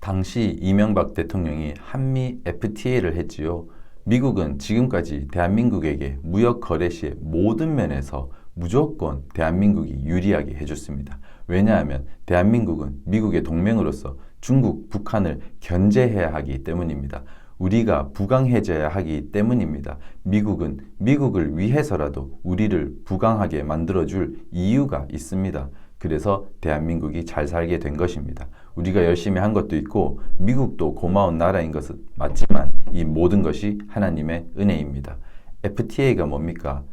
당시 이명박 대통령이 한미 FTA를 했지요. 미국은 지금까지 대한민국에게 무역 거래 시의 모든 면에서 무조건 대한민국이 유리하게 해줬습니다. 왜냐하면 대한민국은 미국의 동맹으로서 중국, 북한을 견제해야 하기 때문입니다. 우리가 부강해져야 하기 때문입니다. 미국은 미국을 위해서라도 우리를 부강하게 만들어줄 이유가 있습니다. 그래서 대한민국이 잘 살게 된 것입니다. 우리가 열심히 한 것도 있고 미국도 고마운 나라인 것은 맞지만 이 모든 것이 하나님의 은혜입니다. FTA가 뭡니까?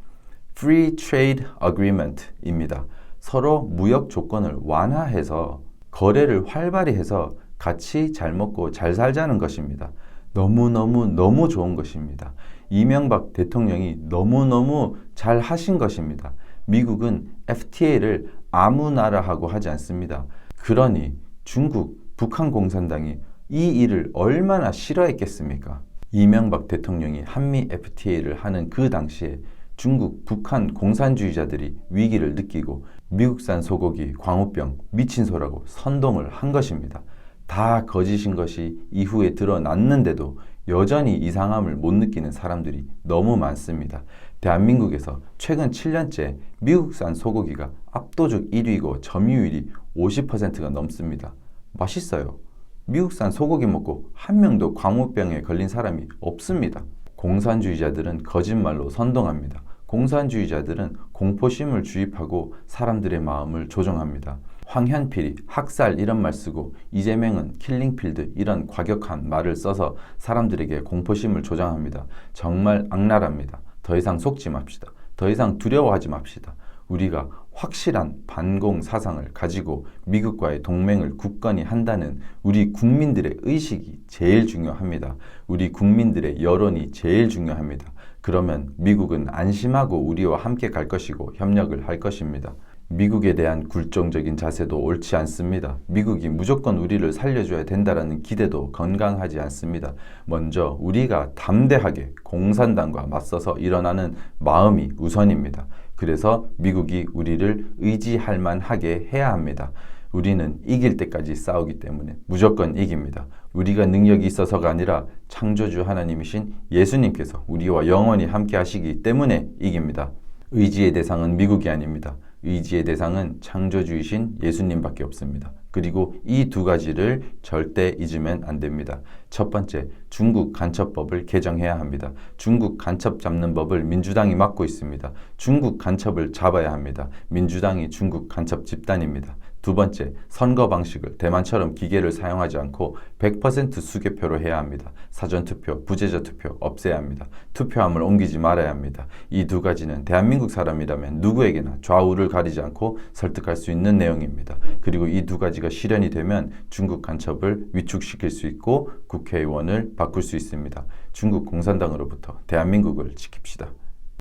Free Trade Agreement입니다. 서로 무역 조건을 완화해서 거래를 활발히 해서 같이 잘 먹고 잘 살자는 것입니다. 너무 좋은 것입니다. 이명박 대통령이 너무너무 잘 하신 것입니다. 미국은 FTA를 아무 나라하고 하지 않습니다. 그러니 중국, 북한 공산당이 이 일을 얼마나 싫어했겠습니까? 이명박 대통령이 한미 FTA를 하는 그 당시에 중국, 북한 공산주의자들이 위기를 느끼고 미국산 소고기, 광우병, 미친 소라고 선동을 한 것입니다. 다 거짓인 것이 이후에 드러났는데도 여전히 이상함을 못 느끼는 사람들이 너무 많습니다. 대한민국에서 최근 7년째 미국산 소고기가 압도적 1위고 점유율이 50%가 넘습니다. 맛있어요. 미국산 소고기 먹고 한 명도 광우병에 걸린 사람이 없습니다. 공산주의자들은 거짓말로 선동합니다. 공산주의자들은 공포심을 주입하고 사람들의 마음을 조종합니다. 황현필이 학살 이런 말 쓰고 이재명은 킬링필드 이런 과격한 말을 써서 사람들에게 공포심을 조장합니다. 정말 악랄합니다. 더 이상 속지 맙시다. 더 이상 두려워하지 맙시다. 우리가 확실한 반공 사상을 가지고 미국과의 동맹을 굳건히 한다는 우리 국민들의 의식이 제일 중요합니다. 우리 국민들의 여론이 제일 중요합니다. 그러면 미국은 안심하고 우리와 함께 갈 것이고 협력을 할 것입니다. 미국에 대한 굴종적인 자세도 옳지 않습니다. 미국이 무조건 우리를 살려줘야 된다는 기대도 건강하지 않습니다. 먼저 우리가 담대하게 공산당과 맞서서 일어나는 마음이 우선입니다. 그래서 미국이 우리를 의지할 만하게 해야 합니다. 우리는 이길 때까지 싸우기 때문에 무조건 이깁니다. 우리가 능력이 있어서가 아니라 창조주 하나님이신 예수님께서 우리와 영원히 함께 하시기 때문에 이깁니다. 의지의 대상은 미국이 아닙니다. 의지의 대상은 창조주이신 예수님밖에 없습니다. 그리고 이 두 가지를 절대 잊으면 안 됩니다. 첫 번째, 중국 간첩법을 개정해야 합니다. 중국 간첩 잡는 법을 민주당이 맡고 있습니다. 중국 간첩을 잡아야 합니다. 민주당이 중국 간첩 집단입니다. 두 번째, 선거 방식을 대만처럼 기계를 사용하지 않고 100% 수개표로 해야 합니다. 사전투표, 부재자 투표 없애야 합니다. 투표함을 옮기지 말아야 합니다. 이 두 가지는 대한민국 사람이라면 누구에게나 좌우를 가리지 않고 설득할 수 있는 내용입니다. 그리고 이 두 가지가 실현이 되면 중국 간첩을 위축시킬 수 있고 국회의원을 바꿀 수 있습니다. 중국 공산당으로부터 대한민국을 지킵시다.